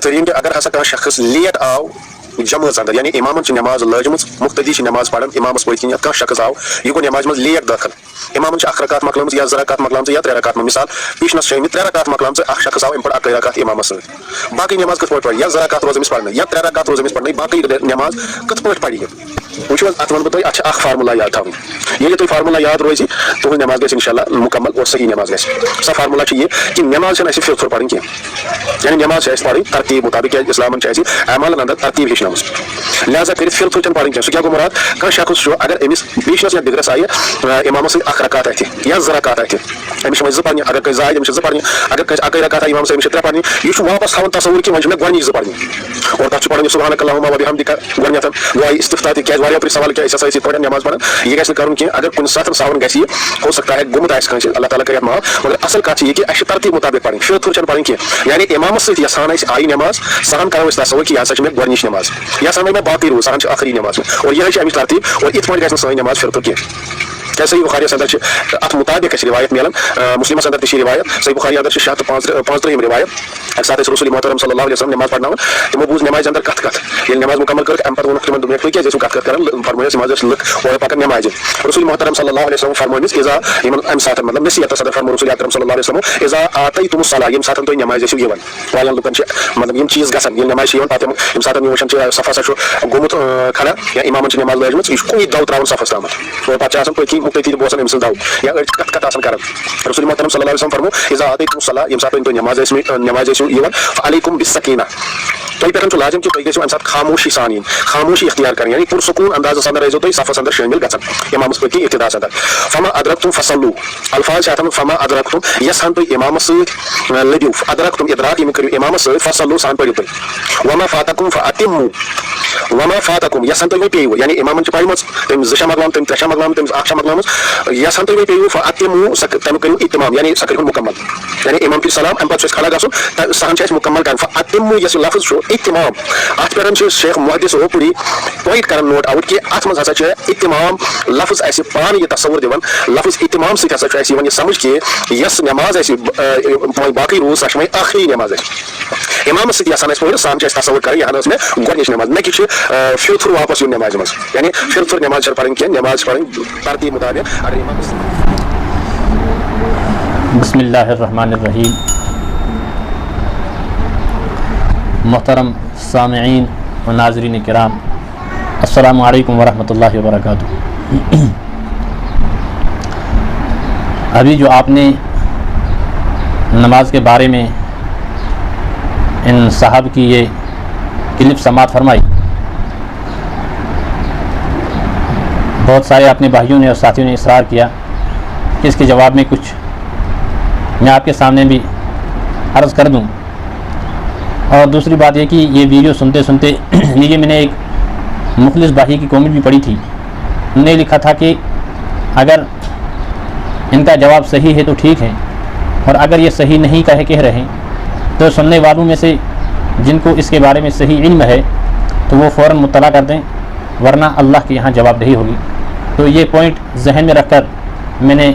بہترین کہ اگر ہسا کانٛہہ شخص لیٹ آو جمٲژ اندر یعنی امامن چھ نماز لٲجمٕژ مقتدی چھ نماز پران امامس پٔتۍ کِنۍ کانٛہہ شخص آو یہِ گوٚو نمازِ منٛز لیٹ دٲخل امامن چھ 1 رکعت مۄکلٲمٕژ یا 2 رکعت مۄکلامژٕ یا 3 رکعت مثال پیشنس چھِ آمٕتۍ 3 رکعت مۄکلامژٕ اکھ شخص آو امہِ پتہٕ 1 رکعت امامس سۭتۍ باقٕے نماز کِتھ پٲٹھۍ پرِ یا 2 رکعت روز أمِس پرنٕے یا 3 رکعت روز أمِس پرنٕے باقٕے نماز کِتھ پٲٹھۍ پرِ یہِ وٕچھِو حظ اتھ ونہٕ بہٕ تۄہہِ اتھ چھِ اکھ فارمولا یاد تھاوٕنۍ ییٚلہِ تۄہہِ فارمولا یاد روزِ تُہنٛز نماز گژھِ انشاء اللہ مکمل اور صحیح نماز گژھِ سۄ فارمولا چھِ یہِ کہِ نماز چھنہٕ اَسہِ فِرفُر پرٕنۍ کینٛہہ یعنی نماز چھِ اَسہِ پرٕنۍ ترتیٖب مُطابق کیازِ اسلامن چھِ اَسہِ اعمالن اندر ترتیٖب ہیٚچھنٲومٕژ لہذا کٔرِتھ فِرفُر چھنہٕ پرٕنۍ کینٛہہ سُہ کیاہ گوٚو مُراد کانٛہہ شخص چھُ اگر أمِس بیچنس یا دِگرس آیہِ امامس سۭتۍ 1 رکعت اَتھِ یا 2 رکعت اَتھِ أمِس چھِ وۄنۍ 2 پرنہِ اگر کٲنٛسہِ زایہِ أمِس چھِ 2 پرنہِ اگر کٲنٛسہِ 1 رکعت آیہِ امامس أمِس چھِ 3 پرنہِ یہِ چھُ واپس تھاوان تصوُر کہِ وۄنۍ چھِ مےٚ گۄڈنِچ 2 پرنہِ اور تتھ چھُ پران سبحانک اللہم وبحمدک گۄڈنیٚتھ دُعاے استفتاح تہِ کیازِ واریاہ پھِرِ سوال کہِ أسۍ ہسا ٲسۍ یِتھ پٲٹھۍ نماز پران یہِ گژھِ نہٕ کرُن کینٛہہ اگر کُنہِ ساتہٕ ساوُن گژھِ یہِ ہو سکتا ہے گوٚمُت آسہِ کٲنٛسہِ اللہ تعالیٰ کٔرِتھ معاف مگر اصل کتھ چھِ یہِ کہِ اَسہِ چھِ ترتیٖب مُطابق پرٕنۍ فِرفُر چھنہٕ پرٕنۍ کینٛہہ یعنی امامس سۭتۍ یژھان أسۍ آیہِ نماز سہن کرو أسۍ تصوُر کہِ یہِ ہسا چھِ مےٚ گۄڈنِچ نماز یژھان وۄنۍ مےٚ باقٕے روٗز سہن چھِ ٲخری نماز اور یِہے چھِ اَمِچ ترتیٖب اور یِتھ پٲٹھۍ گژھِ نہٕ سٲنۍ نماز فِرفُر کینٛہہ کیازِ صحیح بخاریس اندر چھِ اتھ مُطابق اَسہِ روایت مِلان مسلمس اندر تہِ چھِ روایت صحیح بخاری اندر چھِ 635 روایت اَکہِ ساتہٕ ٲسۍ رسول محترم صلی اللہ علیہ وسلم نماز پرناوان تِمو بوٗز نمازِ اندر کتھ ییٚلہِ نماز مکمل کٔرٕکھ امہِ پتہٕ ووٚنُکھ تِمن دوٚپُکھ تُہۍ کیازِ ٲسِو کتھ کران فرمٲیس یِم حظ ٲسۍ لُکھ اورٕ پکان نمازِ رسول محترم صلی اللہ علیہ وسلم فرمٲیمٕژ اذا یِمن امہِ ساتہٕ مطلب نصیحت صدر فرمو رسول اکرم صلی اللہ علیہ وسلم اذا آتیتم الصلاۃ ییٚمہِ ساتہٕ تُہۍ نمازِ ٲسِو یِوان واریاہن لُکن چھِ مطلب یِم چیٖز گژھان ییٚلہِ نمازِ چھِ یِوان پتہٕ ییٚمہِ ساتہٕ یِم وٕچھان چھِ صف ہسا چھُ گوٚمُت کھڑا یا امامن چھِ نماز لٲجمٕژ یہِ چھُ کُنی دو تراوان صفس تامتھ اور پتہٕ چھِ آسان پٔتۍ کِنۍ مُقتدی تہِ بوزان أمۍ سٕنٛز دو یا أڑۍ چھِ کتھ آسان کران رسول محترم صلی اللہ علیہ وسلم فرمو اذا آتیتم الصلاۃ ییٚمہِ ساتہٕ تُہۍ نماز ٲسِو یِوان فعلیکم بالسکینہ تۄہہِ پٮ۪ٹھ چھُ لازم کہِ تُہۍ گژھِو امہِ ساتہٕ خاموشی سان یِنۍ خاموشی اختیار کرٕنۍ یعنی پُرسکوٗن اندازس اندر ٲسۍزیو تُہۍ صفس اندر شٲمِل گژھان امامس پٔتۍ کِنۍ ابتداس اندر فما ادرکتم فصلوٗ الفاظ چھِ اتھ منٛز فما ادرکتم یژھان تُہۍ امامس سۭتۍ لٔبِو ادرکتم ادراک یِم کٔرِو امامس سۭتۍ فصلوٗ سان پٔرِو تُہۍ وما فاتکم فاتموٗ وما فاتکم یژھان تُہۍ وۄنۍ پیٚیوٕ یعنی امامن چھِ پرِمٕژ تٔمِس 2 چھےٚ مۄکلامژٕ تٔمِس 3 چھےٚ مۄکلامژٕ تٔمِس 1 چھےٚ مۄکلامٕژ یژھان تُہۍ وۄنۍ پیٚیوٕ فاتموٗ تمیُک کٔرِو اتمام یعنی سۄ کٔرِہُن مُکمل یعنی امام کہِ سلام امہِ پتہٕ چھُ اَسہِ کھڑا گژھُن سہن چھِ اَسہِ مُکمل کرٕنۍ فاتموٗ یۄس یہِ لفظ چھُ اتمام اتھ پٮ۪ٹھ چھُ شیخ محدث اوپری پویِنٹ کران نوٹ آوُٹ کہِ اتھ منٛز ہسا چھُ اتمام لفظ اَسہِ پانہٕ یہِ تصوُر دِوان لفظ اتمام سۭتۍ ہسا چھُ اَسہِ یِوان یہِ سمجھ کہِ یۄس نماز اَسہِ وۄنۍ باقٕے روٗز سۄ چھِ وۄنۍ ٲخری نماز اَسہِ امامس سۭتۍ یژھان اَسہِ پٔرِتھ سہن چھِ اَسہِ تصوُر کرٕنۍ یہِ ہن ٲس مےٚ گۄڈنِچ نماز مےٚ کہِ چھِ فِرفُر واپس یُن نمازِ منٛز یعنی فِرفُر نماز چھنہٕ پرٕنۍ کینٛہہ نماز چھِ پرٕنۍ ترتیٖب مُطابق اگر امامس بسم اللہ الرحمن الرحیم محترم سامعین و ناظرین کرام السلام علیکم ورحمۃ اللہ وبرکاتہ ابھی جو آپ نے نماز کے بارے میں ان صاحب کی یہ کلپ سماعت فرمائی بہت سارے اپنے بھائیوں نے اور ساتھیوں نے اصرار کیا کہ اس کے جواب میں کچھ میں آپ کے سامنے بھی عرض کر دوں اور دوسری بات یہ کہ یہ ویڈیو سنتے سنتے نیچے میں نے ایک مخلص بھائی کی کامنٹ بھی پڑھی تھی انہوں نے لکھا تھا کہ اگر ان کا جواب صحیح ہے تو ٹھیک ہے اور اگر یہ صحیح نہیں کہہ رہے ہیں تو سننے والوں میں سے جن کو اس کے بارے میں صحیح علم ہے تو وہ فوراً مطلع کر دیں ورنہ اللہ کے یہاں جواب دہی ہوگی. تو یہ پوائنٹ ذہن میں رکھ کر میں نے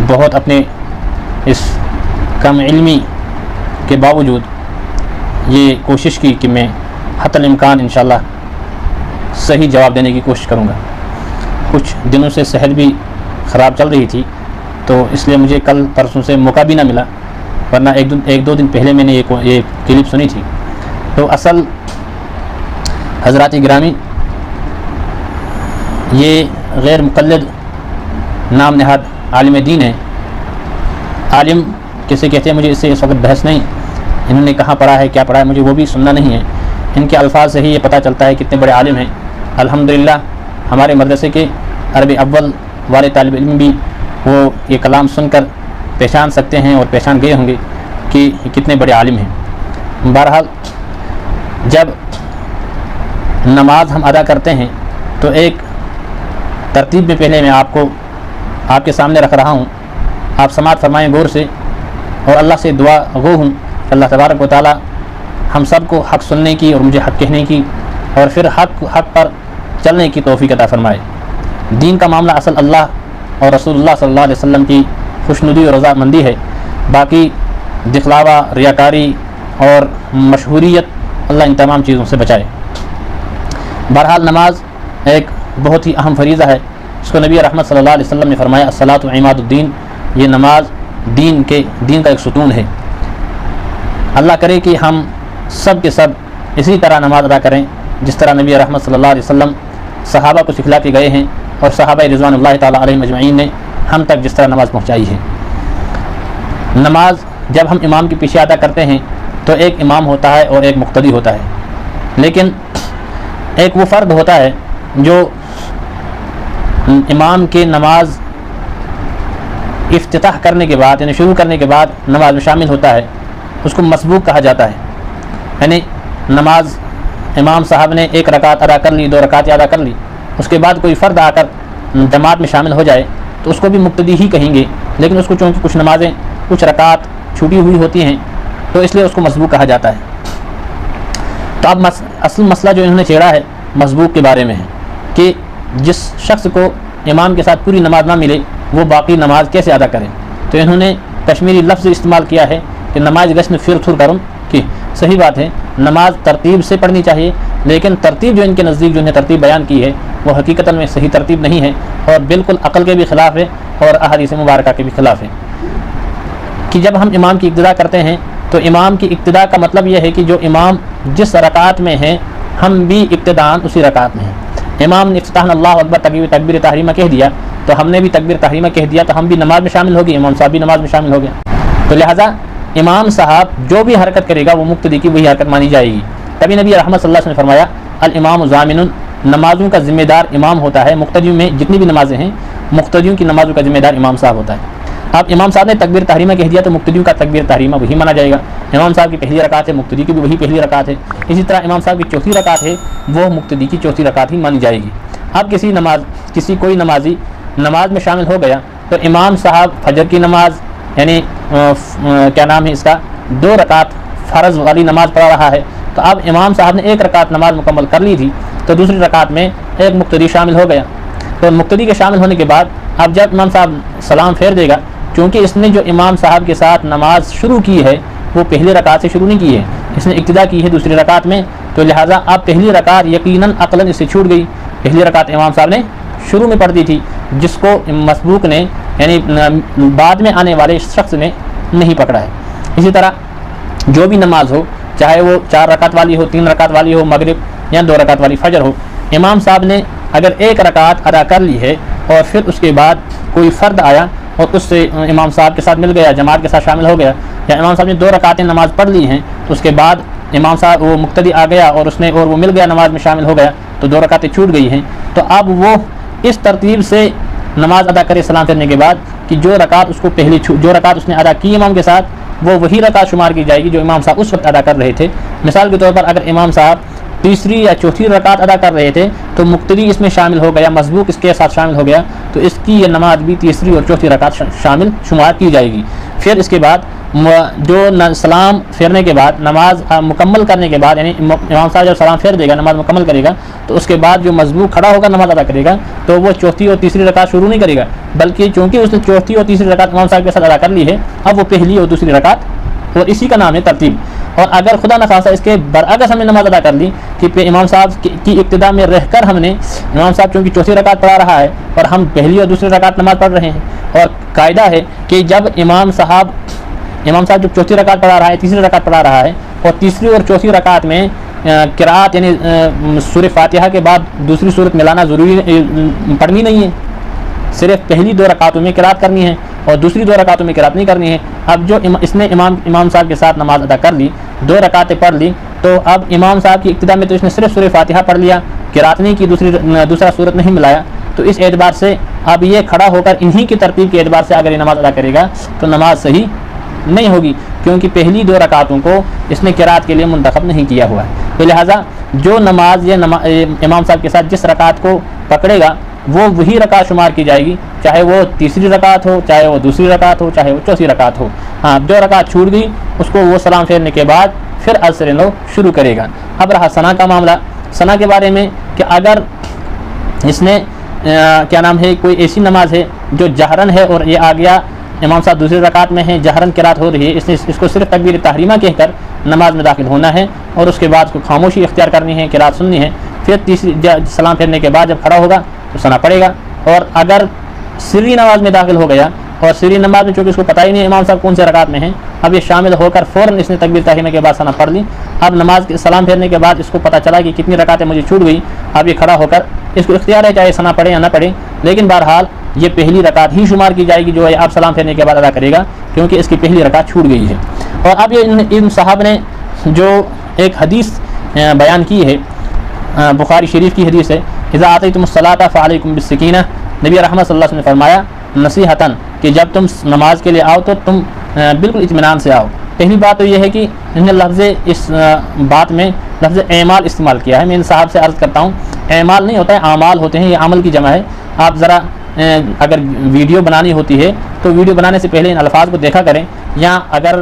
بہت اپنے اس کم علمی کے باوجود یہ کوشش کی کہ میں حتی الامکان انشاءاللہ صحیح جواب دینے کی کوشش کروں گا. کچھ دنوں سے صحت بھی خراب چل رہی تھی تو اس لیے مجھے کل پرسوں سے موقع بھی نہ ملا ورنہ ایک دو دن پہلے میں نے یہ کلپ سنی تھی. تو اصل حضرات گرامی یہ غیر مقلد نام نہاد عالم دین ہے. عالم کیسے کہتے ہیں مجھے اس سے اس وقت بحث نہیں, انہوں نے کہاں پڑھا ہے کیا پڑھا ہے مجھے وہ بھی سننا نہیں ہے. ان کے الفاظ سے ہی یہ پتہ چلتا ہے کتنے بڑے عالم ہیں. الحمدللہ ہمارے مدرسے کے عربی اول والے طالب علم بھی وہ یہ کلام سن کر پہچان سکتے ہیں اور پہچان گئے ہوں گے کہ یہ کتنے بڑے عالم ہیں. بہرحال جب نماز ہم ادا کرتے ہیں تو ایک ترتیب میں پہلے میں آپ کے سامنے رکھ رہا ہوں, آپ سماعت فرمائیں غور سے اور اللہ سے دعا گو ہوں اللہ تبارک و تعالی ہم سب کو حق سننے کی اور مجھے حق کہنے کی اور پھر حق پر چلنے کی توفیق عطا فرمائے. دین کا معاملہ اصل اللہ اور رسول اللہ صلی اللہ علیہ وسلم کی خوشنودی اور رضامندی ہے. باقی دکھلاوا ریاکاری اور مشہوریت، اللہ ان تمام چیزوں سے بچائے۔ بہرحال نماز ایک بہت ہی اہم فریضہ ہے، اس کو نبی رحمت صلی اللہ علیہ وسلم نے فرمایا الصلاۃ عماد الدین، یہ نماز دین کا ایک ستون ہے۔ اللہ کرے کہ ہم سب کے سب اسی طرح نماز ادا کریں جس طرح نبی رحمت صلی اللہ علیہ وسلم صحابہ کو سکھلا کے گئے ہیں، اور صحابہ رضوان اللہ تعالیٰ علیہ مجمعین نے ہم تک جس طرح نماز پہنچائی ہے۔ نماز جب ہم امام کے پیچھے ادا کرتے ہیں تو ایک امام ہوتا ہے اور ایک مقتدی ہوتا ہے، لیکن ایک وہ فرد ہوتا ہے جو امام کے نماز افتتاح کرنے کے بعد، یعنی شروع کرنے کے بعد نماز میں شامل ہوتا ہے، اس کو مسبوق کہا جاتا ہے۔ یعنی نماز امام صاحب نے ایک رکعت ادا کر لی، 2 رکعتیں ادا کر لی، اس کے بعد کوئی فرد آ کر جماعت میں شامل ہو جائے تو اس کو بھی مقتدی ہی کہیں گے، لیکن اس کو چونکہ کچھ نمازیں، کچھ رکعت چھوٹی ہوئی ہوتی ہیں تو اس لیے اس کو مسبوق کہا جاتا ہے۔ تو اب اصل مسئلہ جو انہوں نے چھیڑا ہے مسبوق کے بارے میں ہے کہ جس شخص کو امام کے ساتھ پوری نماز نہ ملے وہ باقی نماز کیسے ادا کرے۔ تو انہوں نے کشمیری لفظ استعمال کیا ہے کہ نماز گشن فر تھر کرم کی۔ صحیح بات ہے، نماز ترتیب سے پڑھنی چاہیے، لیکن ترتیب جو ان کے نزدیک جو انہیں ترتیب بیان کی ہے وہ حقیقت میں صحیح ترتیب نہیں ہے، اور بالکل عقل کے بھی خلاف ہے اور احادیث مبارکہ کے بھی خلاف ہے۔ کہ جب ہم امام کی اقتدا کرتے ہیں تو امام کی اقتدا کا مطلب یہ ہے کہ جو امام جس رکعت میں ہیں ہم بھی ابتداءً اسی رکعت میں ہیں۔ امام نے افتتاح اللہ اکبر تکبیر تحریمہ کہہ دیا تو ہم نے بھی تکبیر تحریمہ کہہ دیا تو ہم بھی نماز میں شامل ہو گئے، امام صاحب بھی نماز میں شامل ہو گئے۔ تو لہٰذا امام صاحب جو بھی حرکت کرے گا وہ مقتدی کی وہی حرکت مانی جائے گی۔ تبھی نبی رحمت صلی اللہ علیہ وسلم نے فرمایا الامام ضامن، نمازوں کا ذمہ دار امام ہوتا ہے۔ مقتدیوں میں جتنی بھی نمازیں ہیں مقتدیوں کی نمازوں کا ذمہ دار امام صاحب ہوتا ہے۔ اب امام صاحب نے تکبیر تحریمہ کہہ دیا تو مقتدیوں کا تکبیر تحریمہ وہی مانا جائے گا۔ امام صاحب کی پہلی رکعت ہے، مقتدی کی بھی وہی پہلی رکعت ہے۔ اسی طرح امام صاحب کی چوتھی رکعت ہے، وہ مقتدی کی چوتھی رکعت ہی مانی جائے گی۔ اب کوئی نمازی نماز میں شامل ہو گیا تو امام صاحب فجر کی نماز یعنی کیا نام ہے اس کا 2 رکعت فرض والی نماز پڑھا رہا ہے، تو اب امام صاحب نے 1 رکعت نماز مکمل کر لی تھی تو دوسری رکعت میں ایک مقتدی شامل ہو گیا۔ تو مقتدی کے شامل ہونے کے بعد اب جب امام صاحب سلام پھیر دے گا، چونکہ اس نے جو امام صاحب کے ساتھ نماز شروع کی ہے وہ پہلی رکعت سے شروع نہیں کی ہے، اس نے ابتدا کی ہے دوسری رکعت میں، تو لہٰذا اب پہلی رکعت یقیناً عقلاً اس سے چھوٹ گئی۔ پہلی رکعت امام صاحب نے شروع میں پڑھ دی تھی، جس کو مسبوق نے یعنی بعد میں آنے والے شخص نے نہیں پکڑا ہے۔ اسی طرح جو بھی نماز ہو، چاہے وہ 4 رکعت والی ہو، 3 رکعت والی ہو مغرب یا 2 رکعت والی فجر ہو، امام صاحب نے اگر 1 رکعت ادا کر لی ہے اور پھر اس کے بعد کوئی فرد آیا اور اس سے امام صاحب کے ساتھ مل گیا، جماعت کے ساتھ شامل ہو گیا، یا امام صاحب نے 2 رکعتیں نماز پڑھ لی ہیں تو اس کے بعد امام صاحب وہ مقتدی آ گیا اور وہ مل گیا، نماز میں شامل ہو گیا تو 2 رکعتیں چھوٹ گئی ہیں، تو اب وہ اس ترتیب سے نماز ادا کرے سلام پھیرنے کے بعد کہ جو رکعت اس نے ادا کی امام کے ساتھ وہ وہی رکعت شمار کی جائے گی جو امام صاحب اس وقت ادا کر رہے تھے۔ مثال کے طور پر اگر امام صاحب تیسری یا چوتھی رکعت ادا کر رہے تھے تو مقتدی اس میں شامل ہو گیا، مسبوق اس کے ساتھ شامل ہو گیا، تو اس کی یہ نماز بھی تیسری اور چوتھی رکعت شامل شمار کی جائے گی۔ پھر اس کے بعد جو سلام پھیرنے کے بعد نماز مکمل کرنے کے بعد یعنی امام صاحب جب سلام پھیر دے گا، نماز مکمل کرے گا، تو اس کے بعد جو مسبوق کھڑا ہوگا نماز ادا کرے گا تو وہ چوتھی اور تیسری رکعت شروع نہیں کرے گا، بلکہ چونکہ اس نے چوتھی اور تیسری رکعت امام صاحب کے ساتھ ادا کر لی ہے، اب وہ پہلی اور دوسری رکعت، اور اسی کا نام ہے ترتیب۔ اور اگر خدا نخواستہ اس کے برعکس ہم نے نماز ادا کر لی کہ امام صاحب کی ابتدا میں رہ کر ہم نے امام صاحب چونکہ چوتھی رکعت پڑھا رہا ہے اور ہم پہلی اور دوسری رکعت نماز پڑھ رہے ہیں، اور قاعدہ ہے کہ جب امام صاحب جب چوتھی رکعت پڑھا رہا ہے، تیسری رکعت پڑھا رہا ہے، اور تیسری اور چوتھی رکعت میں قرات یعنی سورہ فاتحہ کے بعد دوسری سورت ملانا ضروری پڑھنی نہیں ہے، صرف پہلی 2 رکعتوں میں قرات کرنی ہے اور دوسری 2 رکعتوں میں قرات نہیں کرنی ہے۔ اب جو اس نے امام صاحب کے ساتھ نماز ادا کر لی، 2 رکعتیں پڑھ لی، تو اب امام صاحب کی ابتدا میں تو اس نے صرف سورہ فاتحہ پڑھ لیا، قرات نہیں کی، دوسرا سورت نہیں ملایا، تو اس اعتبار سے اب یہ کھڑا ہو کر انہی کی ترتیب کے اعتبار سے اگر یہ نماز ادا کرے گا تو نماز صحیح نہیں ہوگی، کیونکہ پہلی 2 رکعتوں کو اس نے قرات کے لیے منتخب نہیں کیا ہوا ہے۔ تو لہٰذا جو نماز امام صاحب کے ساتھ جس رکعت کو پکڑے گا وہ وہی رکعت شمار کی جائے گی، چاہے وہ تیسری رکعت ہو، چاہے وہ دوسری رکعت ہو، چاہے وہ چوتھی رکعت ہو۔ ہاں، جو رکعت چھوٹ گئی اس کو وہ سلام پھیرنے کے بعد پھر اثر نو شروع کرے گا۔ اب رہا ثنا کا معاملہ، ثنا کے بارے میں کہ اگر اس نے کوئی ایسی نماز ہے جو جہرن ہے اور یہ آ گیا امام صاحب دوسری رکعت میں ہیں، جہرن قرات ہو رہی ہے، اس نے اس کو صرف تکبیر تحریمہ کہہ کر نماز میں داخل ہونا ہے اور اس کے بعد اس کو خاموشی اختیار کرنی ہے، قرات سننی ہے. پھر تیسری سلام پھیرنے کے بعد جب کھڑا ہوگا تو ثنا پڑے گا. اور اگر سری نماز میں داخل ہو گیا اور سری نماز میں چونکہ اس کو پتہ ہی نہیں امام صاحب کون سے رکعت میں ہیں، اب یہ شامل ہو کر فوراً اس نے تکبیر تحریمہ کے بعد ثنا پڑھ لی. اب نماز کے سلام پھیرنے کے بعد اس کو پتہ چلا کہ کتنی رکعتیں مجھے چھوٹ گئی. اب یہ کھڑا ہو کر اس کو اختیار ہے چاہے ثنا پڑھے یا نہ پڑھے، لیکن بہرحال یہ پہلی رکعت ہی شمار کی جائے گی جو ہے آپ سلام پھیرنے کے بعد ادا کرے گا، کیونکہ اس کی پہلی رکعت چھوٹ گئی ہے. اور اب یہ ان صاحب نے جو ایک حدیث بیان کی ہے، بخاری شریف کی حدیث ہے، اذا آتیتم الصلاۃ فعلیکم بالسکینہ. نبی رحمت صلی اللہ علیہ وسلم نے فرمایا نصیحتاً کہ جب تم نماز کے لیے آؤ تو تم بالکل اطمینان سے آؤ. پہلی بات تو یہ ہے کہ انہوں نے لفظ اس بات میں لفظ اعمال استعمال کیا ہے. میں ان صاحب سے عرض کرتا ہوں اعمال نہیں ہوتا ہے، اعمال ہوتے ہیں، یہ عمل کی جمع ہے. آپ ذرا اگر ویڈیو بنانی ہوتی ہے تو ویڈیو بنانے سے پہلے ان الفاظ کو دیکھا کریں، یا اگر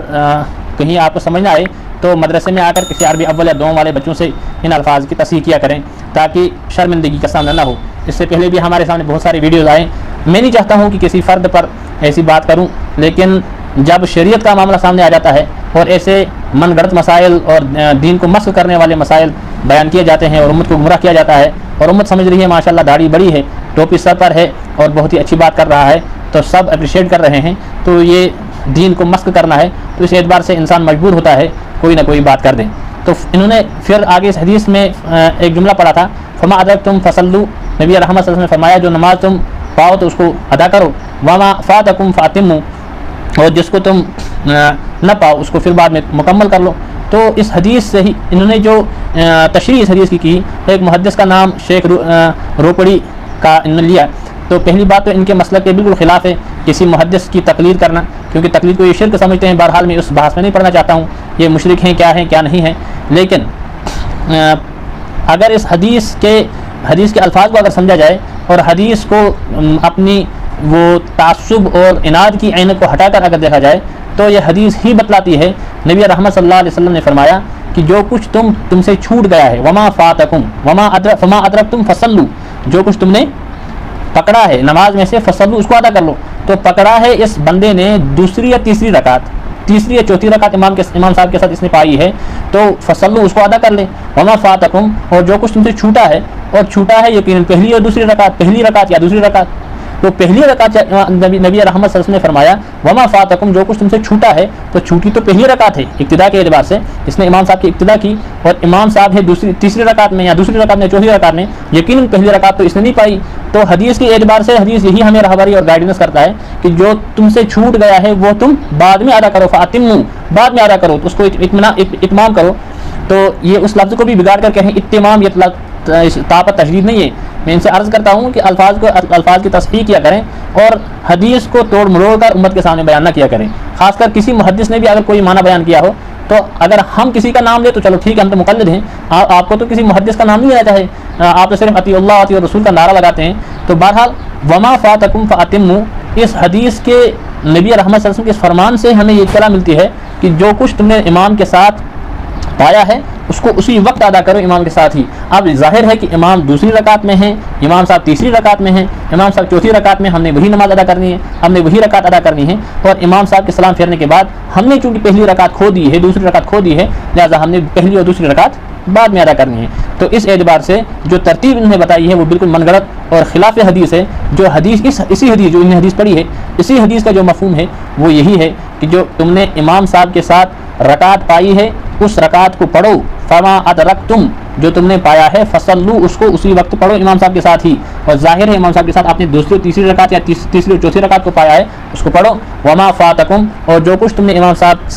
کہیں آپ کو سمجھ نہ آئے تو مدرسے میں آ کر کسی عربی اول یا دوم والے بچوں سے ان الفاظ کی تصحیح کیا کریں تاکہ شرمندگی کا سامنا نہ ہو. اس سے پہلے بھی ہمارے سامنے بہت ساری ویڈیوز آئے. میں نہیں چاہتا ہوں کہ کسی فرد پر ایسی بات کروں، لیکن جب شریعت کا معاملہ سامنے آ جاتا ہے اور ایسے من گھڑت مسائل اور دین کو مسخ کرنے والے مسائل بیان کیے جاتے ہیں اور امت کو گمراہ کیا جاتا ہے، اور امت سمجھ رہی ہے ماشاءاللہ داڑھی بڑی ہے، ٹوپی سر پر ہے اور بہت ہی اچھی بات کر رہا ہے، تو سب اپریشیٹ کر رہے ہیں، تو یہ دین کو مسخ کرنا ہے، تو اس اعتبار سے انسان مجبور ہوتا ہے کوئی نہ کوئی بات کر دیں. تو انہوں نے پھر آگے اس حدیث میں ایک جملہ پڑھا تھا، فما ادرکتم فصلوا. نبی رحمت صلی اللہ علیہ وسلم نے فرمایا جو نماز تم پاؤ تو اس کو ادا کرو، وما فاتکم فاتموا، اور جس کو تم نہ پاؤ اس کو پھر بعد میں مکمل کر لو. تو اس حدیث سے ہی انہوں نے جو تشریح اس حدیث کی ایک محدث کا نام شیخ روپڑی کا انہوں نے لیا. تو پہلی بات تو ان کے مسلک کے بالکل خلاف ہے کسی محدث کی تقلید کرنا، کیونکہ تقلید کو یہ شرک سمجھتے ہیں. بہرحال میں اس بحث میں نہیں پڑھنا چاہتا ہوں یہ مشرک ہیں کیا نہیں ہیں، لیکن اگر اس حدیث کے الفاظ کو اگر سمجھا جائے اور حدیث کو اپنی وہ تعصب اور عناد کی عینت کو ہٹا کر اگر دیکھا جائے تو یہ حدیث ہی بتلاتی ہے. نبی رحمت صلی اللہ علیہ وسلم نے فرمایا کہ جو کچھ تم سے چھوٹ گیا ہے، وما فاتکم فما ادرکتم فصلوا، جو کچھ تم نے پکڑا ہے نماز میں سے فصلوا اس کو ادا کر لو. تو پکڑا ہے اس بندے نے دوسری یا تیسری یا چوتھی رکعت امام صاحب کے ساتھ اس نے پائی ہے، تو فصلوا اس کو ادا کر لے. وما فاتکم، اور جو کچھ تم سے چھوٹا ہے یقیناً پہلی یا دوسری رکعت، پہلی رکعت یا دوسری رکعت. تو پہلی رکعت نبی رحمت صلی اللہ علیہ وسلم نے فرمایا وما فاتکم، جو کچھ تم سے چھوٹا ہے، تو چھوٹی تو پہلی رکعت ہے ابتدا کے اعتبار سے، اس نے امام صاحب کی ابتدا کی، اور امام صاحب ہے تیسری رکعت میں یا دوسری رکعت میں چوتھی رکعت میں، یقیناً پہلی رکعت تو اس نے نہیں پائی. تو حدیث کے اعتبار سے حدیث یہی ہمیں رہبری اور گائیڈنس کرتا ہے کہ جو تم سے چھوٹ گیا ہے وہ تم بعد میں ادا کرو، فاتموا بعد میں ادا کرو، تو اس کو اتمام کرو. تو یہ اس لفظ کو بھی بگاڑ کر کہیں اتمام، یہ طاقت تشدید نہیں ہے. میں ان سے عرض کرتا ہوں کہ الفاظ کی تصحیح کیا کریں اور حدیث کو توڑ مروڑ کر امت کے سامنے بیان نہ کیا کریں. خاص کر کسی محدث نے بھی اگر کوئی معنی بیان کیا ہو تو اگر ہم کسی کا نام لیں تو چلو ٹھیک ہے، ہم تو مقلد ہیں، آپ کو تو کسی محدث کا نام نہیں لینا چاہے، آپ تو صرف اطیع اللہ اطیع الرسول کا نعرہ لگاتے ہیں. تو بہرحال وما فاتکم فاتموا، اس حدیث کے نبی رحمت صلی اللہ علیہ وسلم کے اس فرمان سے ہمیں یہ اطلاع ملتی ہے کہ جو کچھ تم نے امام کے ساتھ پایا ہے اس کو اسی وقت ادا کرو امام کے ساتھ ہی. اب ظاہر ہے کہ امام دوسری رکعت میں ہیں، امام صاحب تیسری رکعت میں ہیں، امام صاحب چوتھی رکعت میں، ہم نے وہی نماز ادا کرنی ہے، ہم نے وہی رکعت ادا کرنی ہے. اور امام صاحب کے سلام پھیرنے کے بعد ہم نے چونکہ پہلی رکعت کھو دی ہے، دوسری رکعت کھو دی ہے، لہٰذا ہم نے پہلی اور دوسری رکعت بعد میں ادا کرنی ہے. تو اس اعتبار سے جو ترتیب انہوں نے بتائی ہے وہ بالکل من گھڑت اور خلاف حدیث ہے. جو حدیث اسی حدیث جو انہوں نے حدیث پڑھی ہے، اسی حدیث کا جو مفہوم ہے وہ یہی ہے کہ جو تم نے امام صاحب کے ساتھ رکعت پائی ہے اس رکعت کو پڑھو، فما ادرکتم، جو تم نے پایا ہے فصلوا اس کو اسی وقت پڑھو امام صاحب کے ساتھ ہی. اور ظاہر ہے امام صاحب کے ساتھ آپ نے دوسری اور تیسری رکعت یا تیسری اور چوتھی رکعت کو پایا ہے اس کو پڑھو. وما فاتکم، اور جو کچھ تم نے امام صاحب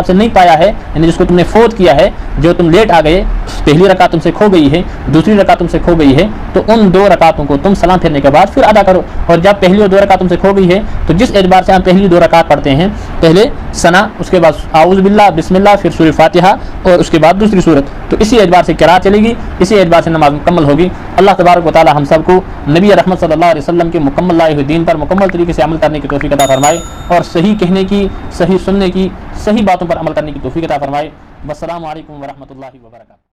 سے نہیں پایا ہے، یعنی جس کو تم نے فوت کیا ہے، جو تم لیٹ آ گئے، پہلی رکعت تم سے کھو گئی ہے، دوسری رکعت تم سے کھو گئی ہے، تو ان دو رکعتوں کو تم سلام پھیرنے کے بعد پھر ادا کرو. اور جب پہلی اور دو رکعت تم سے کھو گئی ہے تو جس اعتبار سے ہم پہلی دو رکعت پڑھتے ہیں، پہلے ثنا، اس کے بعد اعوذ باللہ، بسم اللہ، پھر سورہ فاتحہ اور اس کے بعد دوسری سورت، تو اسی اعتبار سے قرات چلے گی، اسی اعتبار سے نماز مکمل ہوگی. اللہ تبارک و تعالی ہم سب کو نبی رحمت صلی اللہ علیہ وسلم کے مکمل لائے ہوئے دین پر مکمل طریقے سے عمل کرنے کی توفیق عطا فرمائے اور صحیح کہنے کی، صحیح سننے کی، صحیح باتوں پر عمل کرنے کی توفیق عطا فرمائے. والسلام علیکم ورحمۃ اللہ وبرکاتہ.